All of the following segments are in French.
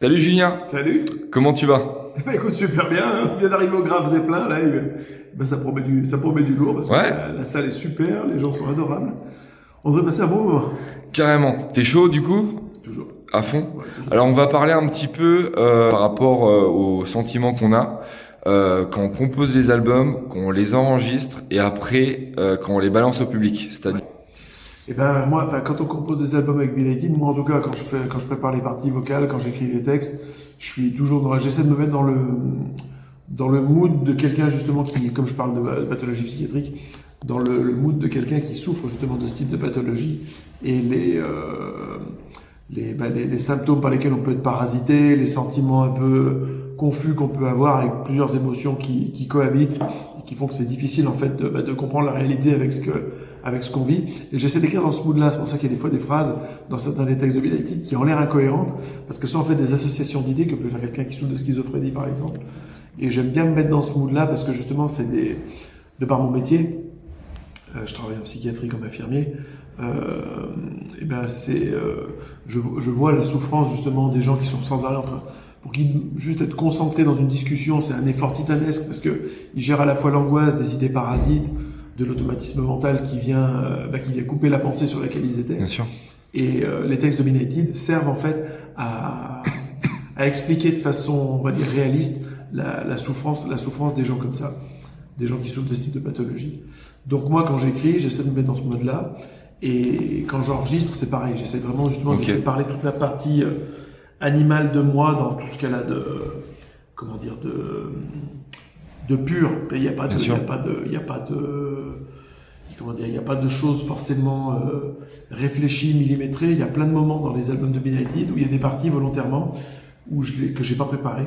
Salut Julien, Salut. comment tu vas? Écoute, super bien, hein. On vient d'arriver au Grave Zeppelin, là, ça promet du lourd, parce que Ouais, la salle est super, les gens sont adorables. On devrait passer un bon moment. carrément. T'es chaud du coup? Toujours. À fond? Ouais, toujours. Alors on va parler un petit peu par rapport aux sentiments qu'on a quand on compose les albums, quand on les enregistre et après quand on les balance au public. C'est-à-dire... Et ben, moi, quand on compose des albums avec Bill Ayton, moi, en tout cas, quand je prépare les parties vocales, quand j'écris les textes, j'essaie de me mettre dans le mood de quelqu'un, justement, qui, comme je parle de pathologie psychiatrique, dans le mood de quelqu'un qui souffre, justement, de ce type de pathologie et les symptômes par lesquels on peut être parasité, les sentiments un peu confus qu'on peut avoir avec plusieurs émotions qui cohabitent et qui font que c'est difficile en fait de comprendre la réalité avec ce qu'on vit. Et j'essaie d'écrire dans ce mood-là. C'est pour ça qu'il y a des fois des phrases dans certains des textes de Bill Ayton qui ont l'air incohérentes parce que ce sont en fait des associations d'idées que peut faire quelqu'un qui souffre de schizophrénie par exemple. Et j'aime bien me mettre dans ce mood-là parce que justement de par mon métier, je travaille en psychiatrie comme infirmier. Et ben je vois la souffrance justement des gens qui sont sans arrêt en train, pour qu'ils juste être concentrés dans une discussion, c'est un effort titanesque parce que ils gèrent à la fois l'angoisse des idées parasites, de l'automatisme mental qui vient couper la pensée sur laquelle ils étaient. Bien sûr. Et les textes de Benighted servent en fait à expliquer de façon, on va dire, réaliste la souffrance des gens comme ça, des gens qui souffrent de ce type de pathologie. Donc moi, quand j'écris, j'essaie de me mettre dans ce mode-là. Et quand j'enregistre, c'est pareil. J'essaie vraiment justement de séparer toute la partie animale de moi dans tout ce qu'elle a de pur. Il n'y a pas de choses forcément réfléchies, millimétrées. Il y a plein de moments dans les albums de Benighted où il y a des parties volontairement que j'ai pas préparées.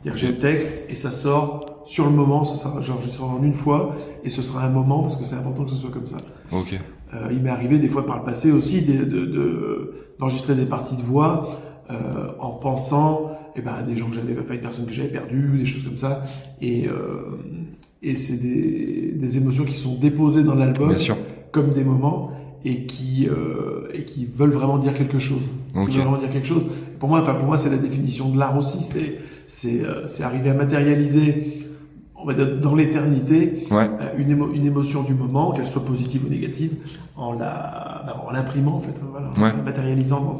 C'est-à-dire que j'ai le texte et ça sort sur le moment, j'enregistre en une fois et ce sera un moment parce que c'est important que ce soit comme ça. Ok. Il m'est arrivé des fois par le passé aussi d'enregistrer des parties de voix en pensant à des gens que j'avais, une personne que j'avais perdue, des choses comme ça. Et c'est des émotions qui sont déposées dans l'album comme des moments et qui veulent vraiment dire quelque chose. Okay. Qui veulent vraiment dire quelque chose. Pour moi, c'est la définition de l'art aussi. C'est arriver à matérialiser, on va dire, dans l'éternité, une émotion du moment, qu'elle soit positive ou négative, en l'imprimant en fait, en la matérialisant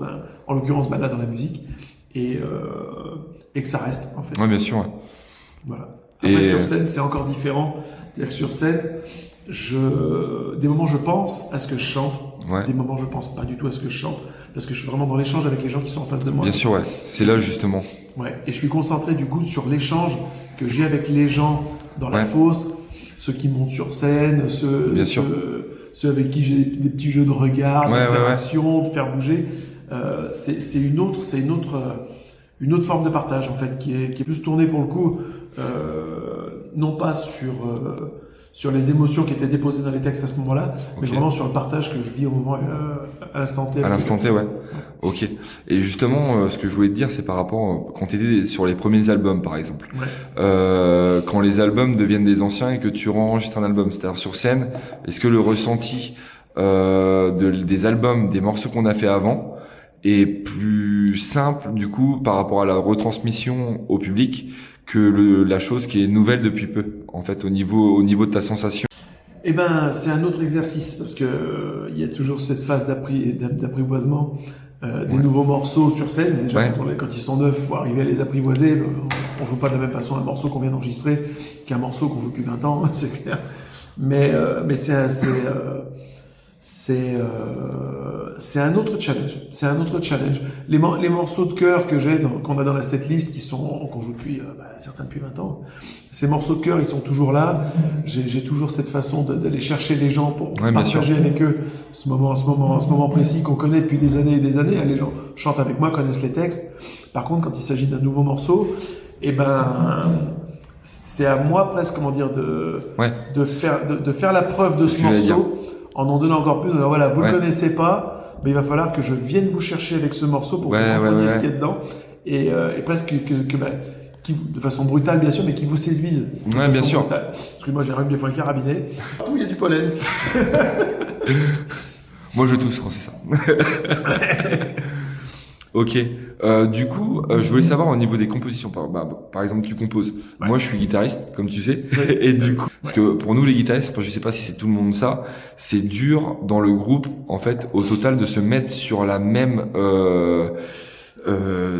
en l'occurrence là dans la musique, et que ça reste en fait. Ouais, bien sûr. Ouais. Voilà. Après sur scène, c'est encore différent. C'est-à-dire que sur scène, des moments je pense à ce que je chante, des moments je pense pas du tout à ce que je chante, parce que je suis vraiment dans l'échange avec les gens qui sont en face de moi. Bien sûr, ouais. C'est là justement. Ouais. Et je suis concentré du coup sur l'échange que j'ai avec les gens dans la fosse, ceux qui montent sur scène, ceux avec qui j'ai des petits jeux de regard, d'interaction, de faire bouger. C'est une autre forme de partage en fait qui est plus tournée pour le coup non pas sur les émotions qui étaient déposées dans les textes à ce moment-là, mais vraiment sur le partage que je vis au moment à l'instant T. À l'instant T, ouais. Ok. Et justement, ce que je voulais te dire, c'est par rapport quand tu étais sur les premiers albums, par exemple. Quand les albums deviennent des anciens et que tu enregistres un album, c'est-à-dire sur scène, est-ce que le ressenti des albums, des morceaux qu'on a fait avant, est plus simple du coup par rapport à la retransmission au public que la chose qui est nouvelle depuis peu, en fait, au niveau de ta sensation? Eh ben, c'est un autre exercice parce que il y a toujours cette phase d'apprivoisement des nouveaux morceaux sur scène. Déjà, quand ils sont neufs, faut arriver à les apprivoiser. On joue pas de la même façon un morceau qu'on vient d'enregistrer qu'un morceau qu'on joue depuis 20 ans, c'est clair. Mais c'est un autre challenge. C'est un autre challenge. Les morceaux de chœur qu'on a dans la setlist, qu'on joue certains depuis 20 ans, ces morceaux de chœur, ils sont toujours là. J'ai toujours cette façon d'aller chercher les gens pour partager avec eux ce moment précis qu'on connaît depuis des années et des années. Les gens chantent avec moi, connaissent les textes. Par contre, quand il s'agit d'un nouveau morceau, c'est à moi presque, de faire la preuve de ce morceau. En donnant encore plus, voilà, vous le connaissez pas, mais il va falloir que je vienne vous chercher avec ce morceau pour que vous compreniez ce qu'il y a dedans, et presque qui, de façon brutale bien sûr, mais qui vous séduise. Ouais, bien sûr. Brutale. Parce que moi j'ai ramené des fois le carabinet, partout il y a du pollen. Moi je tousse quand c'est ça. Ok. Du coup, je voulais savoir au niveau des compositions. Par exemple, tu composes. Ouais. Moi, je suis guitariste, comme tu sais. Et du coup, parce que pour nous, les guitaristes, enfin, je sais pas si c'est tout le monde ça, c'est dur dans le groupe, en fait, au total, de se mettre sur la même,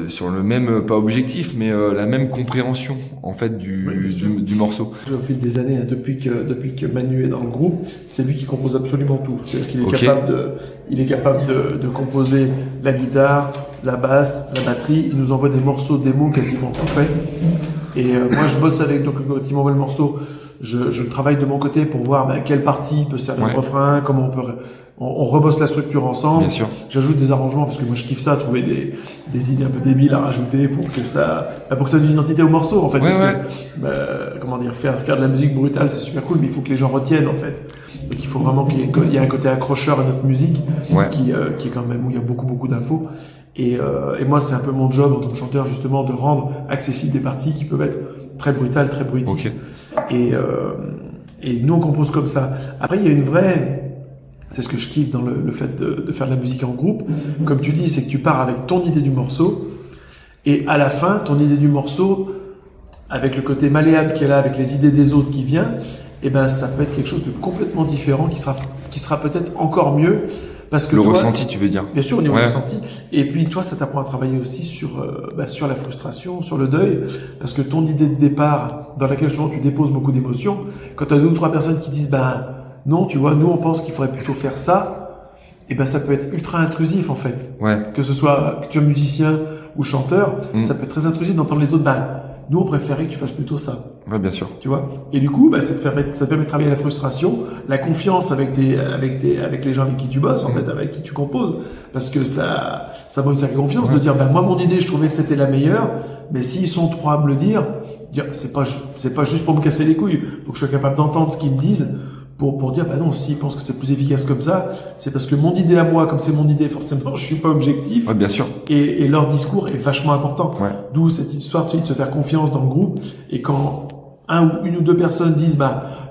sur le même, pas objectif, mais la même compréhension, en fait, du morceau. Au fil des années, depuis que Manu est dans le groupe, c'est lui qui compose absolument tout. C'est-à-dire qu'il est capable de composer la guitare, la basse, la batterie. Il nous envoie des morceaux démos quasiment tout faits. Et moi, je bosse avec, donc quand il m'envoie le morceau, je travaille de mon côté pour voir quelle partie peut servir le refrain, comment on rebosse la structure ensemble. Bien sûr. J'ajoute des arrangements parce que moi je kiffe ça, trouver des idées un peu débiles à rajouter pour que ça donne une identité au morceau en fait. Que, comment dire, faire de la musique brutale c'est super cool, mais il faut que les gens retiennent en fait. Donc il faut vraiment qu'il y ait un côté accrocheur à notre musique qui est quand même où il y a beaucoup d'infos. Et moi c'est un peu mon job en tant que chanteur justement de rendre accessibles des parties qui peuvent être très brutales, très bruitistes. Okay. Et nous on compose comme ça. Après il y a une vraie... C'est ce que je kiffe dans le fait de faire de la musique en groupe. Comme tu dis, c'est que tu pars avec ton idée du morceau et à la fin, ton idée du morceau, avec le côté malléable qui est là, avec les idées des autres qui vient, et ben ça peut être quelque chose de complètement différent qui sera peut-être encore mieux. Parce que le toi, ressenti, tu veux dire. Bien sûr, au niveau ressenti. Et puis toi, ça t'apprend à travailler aussi sur la frustration, sur le deuil, parce que ton idée de départ, dans laquelle justement tu déposes beaucoup d'émotions, quand tu as 2 ou 3 personnes qui disent non, tu vois, nous on pense qu'il faudrait plutôt faire ça, et ben ça peut être ultra intrusif en fait. Que ce soit que tu es musicien ou chanteur, ça peut être très intrusif d'entendre les autres. Nous on préférait que tu fasses plutôt ça. Ouais, bien sûr. Tu vois. Et du coup, ça te permet de travailler la frustration, la confiance avec les gens avec qui tu bosses, en fait, avec qui tu composes, parce que ça donne une certaine confiance de dire, moi mon idée, je trouvais que c'était la meilleure, mais s'ils sont 3 à me le dire, c'est pas juste pour me casser les couilles, faut que je sois capable d'entendre ce qu'ils me disent. Pour dire, non, s'ils pensent que c'est plus efficace comme ça, c'est parce que mon idée à moi, comme c'est mon idée, forcément, je suis pas objectif. Ouais, bien sûr. Et leur discours est vachement important. D'où cette histoire, tu sais, de se faire confiance dans le groupe. Et quand une ou 2 personnes disent,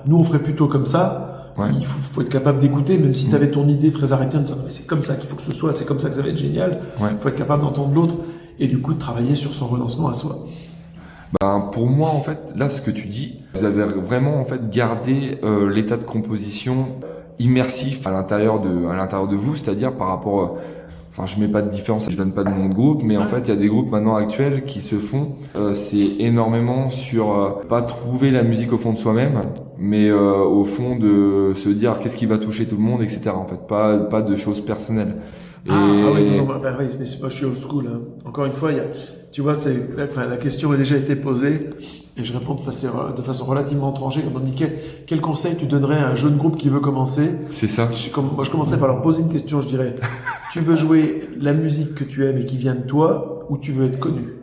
nous, on ferait plutôt comme ça, il faut être capable d'écouter, même si tu avais ton idée très arrêtée, en disant, mais c'est comme ça qu'il faut que ce soit, c'est comme ça que ça va être génial. Il faut être capable d'entendre l'autre et du coup, de travailler sur son relancement à soi. Pour moi, en fait, là, ce que tu dis, vous avez vraiment, en fait, gardé l'état de composition immersif à l'intérieur de vous, c'est-à-dire par rapport, je mets pas de différence, je donne pas de nom de groupe, mais en fait, il y a des groupes maintenant actuels qui se font, c'est énormément sur pas trouver la musique au fond de soi-même, mais au fond de se dire qu'est-ce qui va toucher tout le monde, etc. En fait, pas de choses personnelles. Oui, mais c'est pas, je suis old school. Hein. Encore une fois, tu vois, la question a déjà été posée et je réponds de façon relativement tranchée quand on me dit quel conseil tu donnerais à un jeune groupe qui veut commencer. C'est ça. Moi, je commençais par leur poser une question. Je dirais, tu veux jouer la musique que tu aimes et qui vient de toi ou tu veux être connu?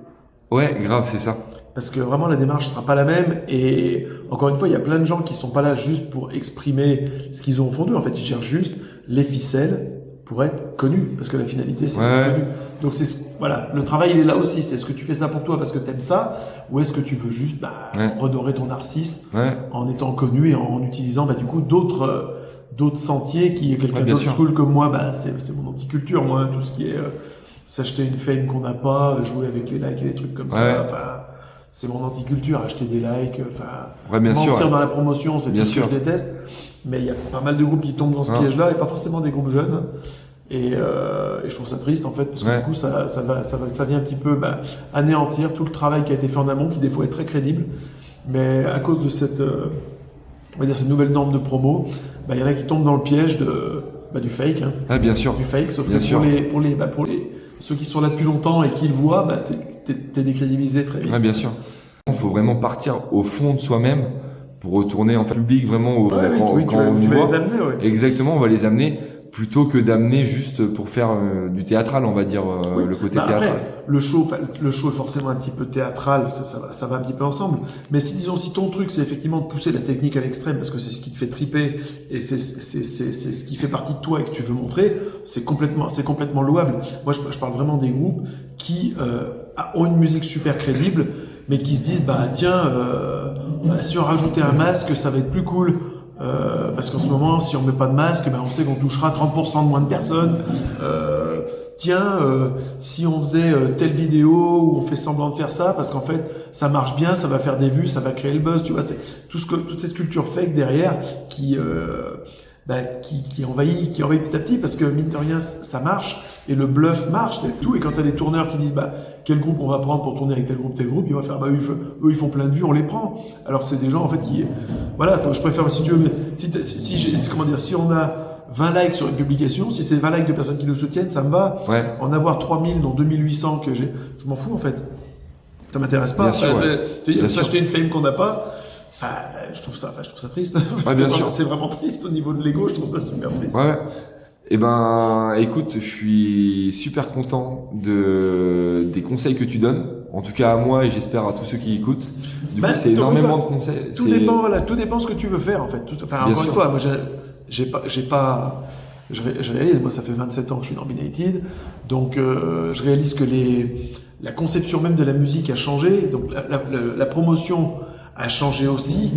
Ouais, grave, c'est ça. Parce que vraiment, la démarche sera pas la même. Et encore une fois, il y a plein de gens qui sont pas là juste pour exprimer ce qu'ils ont au fond d'eux. En fait, ils cherchent juste les ficelles pour être connu, parce que la finalité c'est être connu. Donc le travail il est là aussi, c'est est-ce que tu fais ça pour toi parce que t'aimes ça, ou est-ce que tu veux juste redorer ton narcisse en étant connu et en utilisant du coup d'autres sentiers qui est quelqu'un d'autre school comme moi, c'est mon anticulture moi, tout ce qui est s'acheter une fame qu'on n'a pas, jouer avec les likes et des trucs comme ça, c'est mon anticulture, acheter des likes, mentir dans la promotion, c'est tout ce que je déteste. Mais il y a pas mal de groupes qui tombent dans ce piège-là, et pas forcément des groupes jeunes. Et je trouve ça triste en fait, parce que du coup ça vient un petit peu anéantir tout le travail qui a été fait en amont, qui des fois est très crédible. Mais à cause de cette nouvelle norme de promo, il y en a qui tombent dans le piège du fake. Hein. Bien sûr. Du fake, sauf que pour les ceux qui sont là depuis longtemps et qui le voient, t'es décrédibilisé très vite. Bien sûr. Il faut vraiment partir au fond de soi-même pour retourner en fait public vraiment quand on tu vas les amener. Exactement, on va les amener plutôt que d'amener juste pour faire du théâtral, on va dire le côté théâtral. Après, le show est forcément un petit peu théâtral, ça va un petit peu ensemble. Mais si ton truc c'est effectivement de pousser la technique à l'extrême parce que c'est ce qui te fait triper et c'est ce qui fait partie de toi et que tu veux montrer, c'est complètement louable. Moi je parle vraiment des groupes qui ont une musique super crédible mais qui se disent si on rajoutait un masque ça va être plus cool. Parce qu'en ce moment, si on met pas de masque, on sait qu'on touchera 30% de moins de personnes. tiens, si on faisait telle vidéo où on fait semblant de faire ça, parce qu'en fait, ça marche bien, ça va faire des vues, ça va créer le buzz, tu vois, c'est toute cette culture fake derrière qui envahit petit à petit, parce que mine de rien, ça marche, et le bluff marche, et tout, et quand t'as des tourneurs qui disent, quel groupe on va prendre pour tourner avec tel groupe, ils vont faire, eux, ils font plein de vues, on les prend. Alors que c'est des gens, en fait, voilà, je préfère, si tu veux, mais si on a 20 likes sur une publication, si c'est 20 likes de personnes qui nous soutiennent, ça me va. Ouais. En avoir 3000, dont 2800 que j'ai, je m'en fous, en fait. Ça m'intéresse pas. Bien sûr, ouais. S'acheter une fame qu'on n'a pas, je trouve ça triste. Ouais, bien sûr. C'est vraiment triste au niveau de l'ego, je trouve ça super triste. Ouais. Eh ben, écoute, je suis super content des conseils que tu donnes. En tout cas à moi et j'espère à tous ceux qui écoutent. Du coup, c'est énormément de conseils. Tout dépend ce que tu veux faire en fait. Encore une fois, moi je réalise, moi ça fait 27 ans que je suis dans Nominated, donc je réalise que la conception même de la musique a changé, donc la promotion a changé aussi.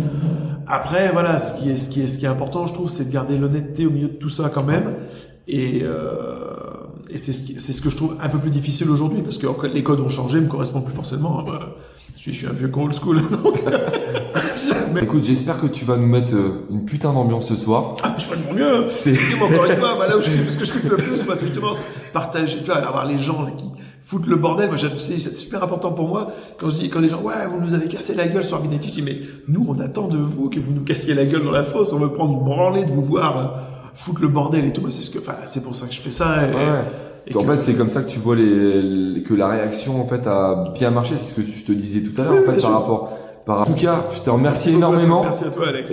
Après, voilà, ce qui est important, je trouve, c'est de garder l'honnêteté au milieu de tout ça quand même. Et c'est ce que je trouve un peu plus difficile aujourd'hui, parce que les codes ont changé, me correspondent plus forcément. Je suis un vieux old school. Donc. Mais... Écoute, j'espère que tu vas nous mettre une putain d'ambiance ce soir. Je fais de mon mieux. Encore une fois, là où ce que je kiffe le plus, c'est justement partager, tu vois, avoir les gens là, qui foutent le bordel. Moi, c'est super important pour moi quand les gens, ouais, vous nous avez cassé la gueule sur Nominated, je dis, mais nous, on attend de vous que vous nous cassiez la gueule dans la fosse. On veut prendre une branlée de vous voir foutre le bordel et tout. Moi, c'est pour ça que je fais ça. En fait, c'est comme ça que tu vois que la réaction en fait a bien marché. C'est ce que je te disais tout à l'heure en fait par rapport. En tout cas, je te remercie énormément. Merci à toi, Alex.